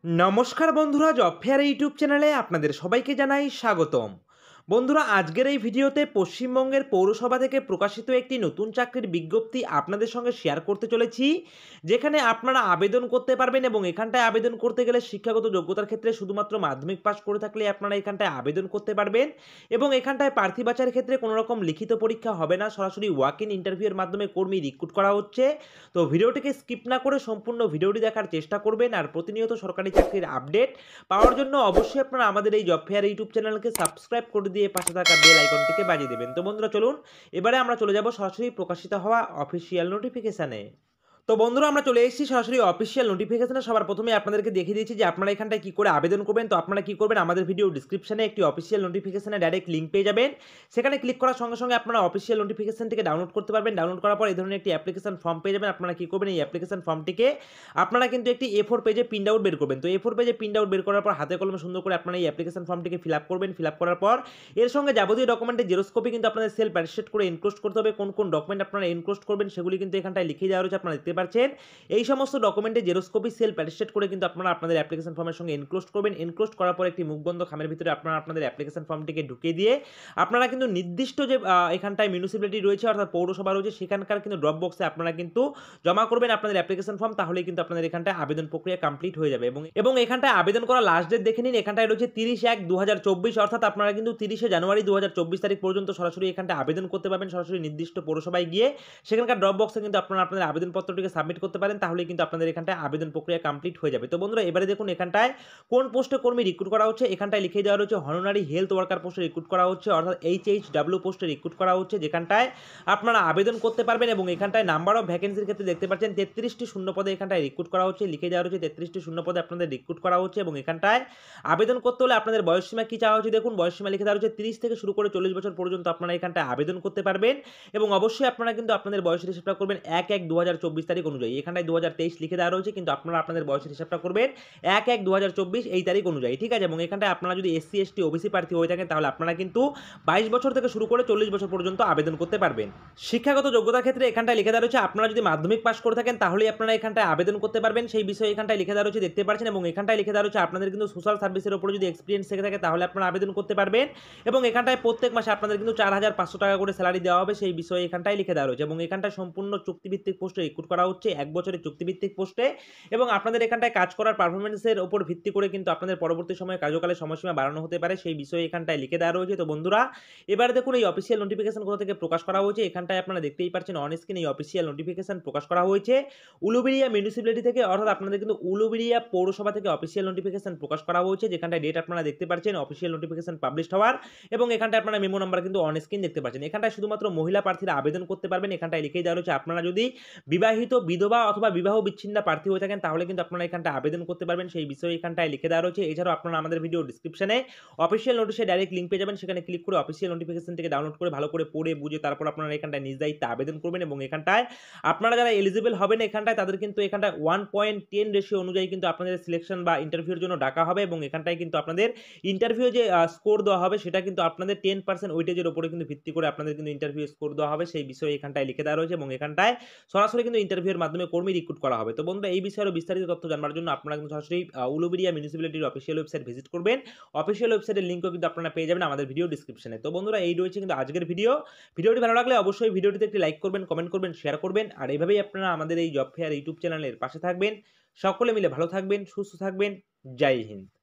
নমস্কার বন্ধুরা, job fair YouTube চ্যানেলে আপনাদের সবাইকে জানাই স্বাগতম। বন্ধুরা, আজকের এই ভিডিওতে পশ্চিমবঙ্গের পৌরসভা থেকে প্রকাশিত একটি নতুন চাকরির বিজ্ঞপ্তি আপনাদের সঙ্গে শেয়ার করতে চলেছি, যেখানে আপনারা আবেদন করতে পারবেন এবং এখানটায় আবেদন করতে গেলে শিক্ষাগত যোগ্যতার ক্ষেত্রে শুধুমাত্র মাধ্যমিক পাস করে থাকলে আপনারা এখানটায় আবেদন করতে পারবেন এবং এখানটায় প্রার্থী বাছাইয়ের ক্ষেত্রে কোনো রকম লিখিত পরীক্ষা হবে না, সরাসরি ওয়াক ইন ইন্টারভিউয়ের মাধ্যমে কর্মী রিক্রুট করা হচ্ছে। তো ভিডিওটিকে স্কিপ না করে সম্পূর্ণ ভিডিওটি দেখার চেষ্টা করবেন। আর প্রতিনিয়ত সরকারি চাকরির আপডেট পাওয়ার জন্য অবশ্যই আপনারা আমাদের এই জব ফেয়ার ইউটিউব চ্যানেলকে সাবস্ক্রাইব করে দিয়ে পাশে থাকা বেল আইকনটিকে বাজিয়ে দেবেন। তো বন্ধুরা, চলুন এবারে আমরা চলে যাব সরাসরি প্রকাশিত হওয়া অফিসিয়াল নোটিফিকেশানে। তো বন্ধুরা, আমরা চলে এসেছি সরাসরি অফিসিয়াল নোটিফিকেশনে। সবার প্রথমে আপনাদেরকে দেখিয়ে দিয়েছি যে আপনারা এখানটায় কী করে আবেদন করবেন। তো আপনারা কী করবেন, আমাদের ভিডিও ডিসক্রিপশনে একটি অফিসিয়াল নোটিফিকেশনে ডাইরেক্ট লিঙ্ক পেয়ে যাবেন। সেখানে ক্লিক করার সঙ্গে সঙ্গে আপনারা অফিসিয়াল নোটিফিকেশন থেকে ডাউনলোড করতে পারবেন। ডাউনলোড করার পর এই ধরনের একটি অ্যাপ্লিকেশন ফর্ম পেয়ে যাবেন। আপনারা কী করবেন, এই অ্যাপ্লিকেশন ফর্মটিকে আপনারা কিন্তু একটি A4 পেজে প্রিন্ট আউট বের করবেন। তো A4 পেজে প্রিন্ট আউট বের করার পর হাতে কলমে সুন্দর করে আপনারা এই অ্যাপ্লিকেশন ফর্মটিকে ফিল আপ করবেন। ফিল আপ করার পর এর সঙ্গে যাবতীয় ডকুমেন্টের জেরক্স কপি কিন্তু আপনাদের সেলফ অ্যাটেস্টেড করে এনক্লোজ করতে হবে। কোন কোন ডকুমেন্ট আপনারা এনক্লোজ করবেন সেগুলি কিন্তু এখানটায় লিখে দেওয়া রয়েছে, আপনারা দেখতে পাচ্ছেন। এই সমস্ত ডকুমেন্টে জেরক্স কপি সেলফ অ্যাটেস্টেড করে কিন্তু আপনারা আপনাদের অ্যাপ্লিকেশন ফর্মের সঙ্গে এনক্লোজ করবেন। এনক্লোজ করার পর একটি মুখবন্ধ খামের ভিতরে আপনারা আপনাদের অ্যাপ্লিকেশন ফর্মটিকে ঢুকিয়ে দিয়ে আপনারা কিন্তু নির্দিষ্ট যে এখানটায় মিউনিসিপ্যালিটি রয়েছে অর্থাৎ পৌরসভা রয়েছে সেখানকার কিন্তু ড্রপ বক্সে আপনারা কিন্তু জমা করবেন আপনাদের অ্যাপ্লিকেশন ফর্ম। তাহলেই কিন্তু আপনাদের এখানটায় আবেদন প্রক্রিয়া কমপ্লিট হয়ে যাবে। এবং এখানটায় আবেদন করা লাস্ট ডেট দেখে নিন, এখানটায় রয়েছে 30/1/2024, অর্থাৎ আপনারা কিন্তু 30শে জানুয়ারি 2024 তারিখ পর্যন্ত সরাসরি এখানটায় আবেদন করতে পারবেন। সরাসরি নির্দিষ্ট পৌরসভায় গিয়ে সেখানকার ড্রপ বক্সে কিন্তু আপনারা আপনাদের আবেদনপত্রটিকে সাবমিট করতে পারেন। তাহলেই কিন্তু আপনাদের এখানটায় আবেদন প্রক্রিয়া কমপ্লিট হয়ে যাবে। তো বন্ধুরা, এবারে দেখুন এখানটায় কোন পোস্টে কর্মী রিক্রুট করা হচ্ছে। এখানটায় লিখে দেওয়া রয়েছে হনোনারি হেলথ ওয়ার্কার পোস্টে রিক্রুট করা হচ্ছে, অর্থাৎ HHW পোস্টে রিক্রুট করা হচ্ছে, যেখানটায় আপনারা আবেদন করতে পারবেন। এবং এখানটায় নাম্বার অফ ভ্যাকেন্সির ক্ষেত্রে দেখতে পাচ্ছেন 33টি শূন্য পদে এখানটায় রিক্রুট করা হচ্ছে। লিখে দেওয়া রয়েছে 33টি শূন্য পদে আপনাদের রিক্রুট করা হচ্ছে। এবং এখানটায় আবেদন করতে হলে আপনাদের বয়সসীমা কি চাওয়া হচ্ছে, দেখুন বয়সসীমা লিখে দেওয়া রয়েছে 30 থেকে শুরু করে 40 বছর পর্যন্ত আপনারা এখানটায় আবেদন করতে পারবেন। এবং অবশ্যই আপনারা কিন্তু আপনাদের বয়সের হিসাবটা করবেন 1/1/2024 তারিখ অনুযায়ী। এখানটায় 2023 লিখে দেওয়া রয়েছে, কিন্তু আপনারা আপনাদের বয়সের হিসাবটা করবেন 1/1/2024 এই তারিখ অনুযায়ী, ঠিক আছে। এবং এখানটায় আপনারা যদি SC ST OBC প্রার্থী হয়ে থাকেন তাহলে আপনারা কিন্তু 22 বছর থেকে শুরু করে 40 বছর পর্যন্ত আবেদন করতে পারবেন। শিক্ষাগত যোগ্যতার ক্ষেত্রে এখানটায় লিখে দেওয়া রয়েছে আপনারা যদি মাধ্যমিক পাস করে থাকেন তাহলেই আপনারা এখানটায় আবেদন করতে পারবেন, সেই বিষয়ে এখানটায় লিখে দেওয়া রয়েছে, দেখতে পাচ্ছেন। এবং এখানটায় লিখে দেওয়া রয়েছে আপনাদের কিন্তু সোশ্যাল সার্ভিসের উপরে যদি এক্সপিরিয়েন্স থেকে থাকে তাহলে আপনারা আবেদন করতে পারবেন। এবং এখানটায় প্রত্যেক মাসে আপনাদের কিন্তু 4500 টাকা করে স্যালারি দেওয়া হবে, সেই বিষয়ে এখানটায় লিখে দেওয়া রয়েছে। এবং এখানটায় সম্পূর্ণ চুক্তিভিত্তিক পোস্টে রিক্রুট করা হচ্ছে, 1 বছরের চুক্তিভিত্তিক পোস্টে। এবং আপনাদের এখানটায় কাজ করার পারফরমেন্সের উপর ভিত্তি করে কিন্তু আপনাদের পরবর্তী সময়ে কার্যকালের সময়সীমা বাড়ানো হতে পারে, সেই বিষয়ে এখানটায় লিখে দেওয়া রয়েছে। তো বন্ধুরা, এবারে দেখুন এই অফিসিয়াল নোটিফিকেশন কোথা থেকে প্রকাশ করা হয়েছে। এখানটায় আপনারা দেখতেই পাচ্ছেন অন স্ক্রিন এই অফিসিয়াল নোটিফিকেশন প্রকাশ করা হয়েছে উলুবেড়িয়া মিউনিসিপ্যালিটি থেকে, অর্থাৎ আপনাদের কিন্তু উলুবেড়িয়া পৌরসভা থেকে অফিসিয়াল নোটিফিকেশন প্রকাশ করা হয়েছে, যেখানটায় ডেট আপনারা দেখতে পাচ্ছেন অফিসিয়াল নোটিফিকেশন পাবলিশ হওয়ার। এবং এখানটায় আপনারা মেমো নাম্বার কিন্তু অন স্ক্রিন দেখতে পাচ্ছেন। এখানটায় শুধুমাত্র মহিলা প্রার্থীরা আবেদন করতে পারবেন। এখানটায় লিখে দেওয়া রয়েছে আপনারা যদি বিবাহিত, বিধবা অথবা বিবাহ বিচ্ছিন্ন প্রার্থী হয়ে থাকেন তাহলে কিন্তু আপনারা এখানটায় আবেদন করতে পারবেন, সেই বিষয়ে এখানটায় লিখে দেওয়া রয়েছে। এছাড়াও আপনারা আমাদের ভিডিও ডিসক্রিপশনে অফিসিয়াল নোটিশে ডাইরেক্ট লিঙ্ক পেয়ে যাবেন, সেখানে ক্লিক করে অফিসিয়াল নোটিফিকেশন থেকে ডাউনলোড করে ভালো করে পড়ে বুঝে তারপর আপনারা এখানটায় নিজ দায়িত্বে আবেদন করবেন। এবং এখানটায় আপনারা যারা এলিজিবল হবেন এখানটায় তাদের কিন্তু এখানটায় 1:10 রেশিও অনুযায়ী কিন্তু আপনাদের সিলেকশন বা ইন্টারভিউর জন্য ডাকা হবে। এবং এখানটায় কিন্তু আপনাদের ইন্টারভিউ যে স্কোর দেওয়া হবে সেটা কিন্তু আপনাদের 10% ওয়েটেজের উপরে কিন্তু ভিত্তি করে আপনাদের কিন্তু ইন্টারভিউ স্কোর দেওয়া হবে, সেই বিষয়ে এখানটায় লিখে দেওয়া রয়েছে। এবং এখানটায় সরাসরি কিন্তু ইন্টারভিউর মাধ্যমে কর্মী রিক্রুট করা হবে। তো বন্ধুরা, এই বিষয়ে বিস্তারিত তথ্য জানার জন্য আপনারা কিন্তু সরাসরি উলুবেড়িয়া মিউনিসিপ্যালিটির অফিসিয়াল ওয়েবসাইট ভিজিট করবেন। অফিসিয়াল ওয়েবসাইটের লিঙ্কও কিন্তু আপনারা পেয়ে যাবেন আমাদের ভিডিও ডিসক্রিপশনে। তো বন্ধুরা, এই রয়েছে কিন্তু আজকের ভিডিওটি ভালো লাগলে অবশ্যই ভিডিওটিতে একটি লাইক করবেন, কমেন্ট করবেন, শেয়ার করবেন। আর এভাবেই আপনারা আমাদের এই জব ফেয়ার ইউটিউব চ্যানেলের পাশে থাকবেন। সকলে মিলে ভালো থাকবেন, সুস্থ থাকবেন। জয় হিন্দ।